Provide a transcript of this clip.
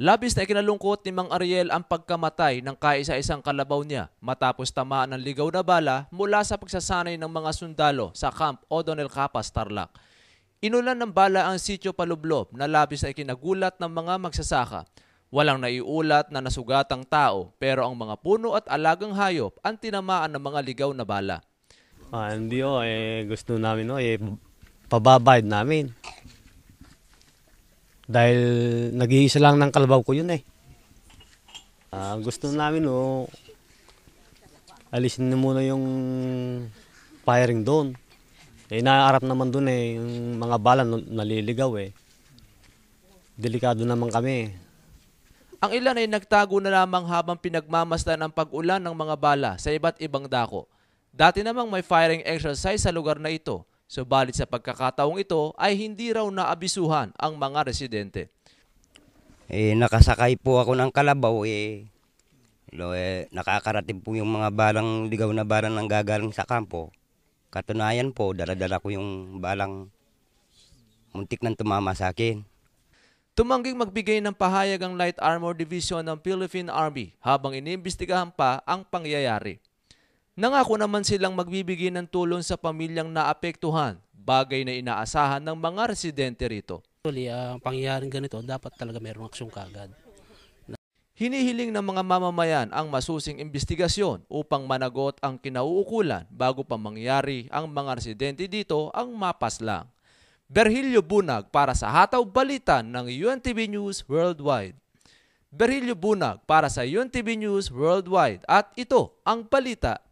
Labis na ikinalungkot ni Mang Ariel ang pagkamatay ng kaisa-isang kalabaw niya matapos tamaan ng ligaw na bala mula sa pagsasanay ng mga sundalo sa Camp O'Donnell Capas, Tarlac. Inulan ng bala ang sitio Palublob na labis na ikinagulat ng mga magsasaka. Walang naiulat na nasugatang tao pero ang mga puno at alagang hayop ang tinamaan ng mga ligaw na bala. Hindi gusto namin pababayad namin. Dahil nag-iisa lang ng kalabaw ko yun . Gusto namin alisin na muna yung firing doon. Naaarap naman doon yung mga bala naliligaw . Delikado naman kami. Ang ilan ay nagtago na lamang habang pinagmamasdan ang pag-ulan ng mga bala sa iba't ibang dako. Dati namang may firing exercise sa lugar na ito, subalit sa pagkakataong ito ay hindi raw naabisuhan ang mga residente. Nakasakay po ako ng kalabaw nakakarating po yung mga balang ligaw na balang nang gagaling sa kampo. Katunayan po, dala-dala ko yung balang muntik nang tumama sa akin. Tumangging magbigay ng pahayag ang Light Armor Division ng Philippine Army habang iniimbestigahan pa ang pangyayari. Nangako naman silang magbibigay ng tulong sa pamilyang naapektuhan, bagay na inaasahan ng mga residente rito. Actually, ang pangyayaring ganito, dapat talaga mayroong aksyon kagad. Hinihiling ng mga mamamayan ang masusing imbestigasyon upang managot ang kinauukulan bago pa mangyari ang mga residente dito ang mapaslang. Berhilio Bunag para sa Hataw Balitan ng UNTV News Worldwide. Berhilio Bunag para sa UNTV News Worldwide at ito ang balita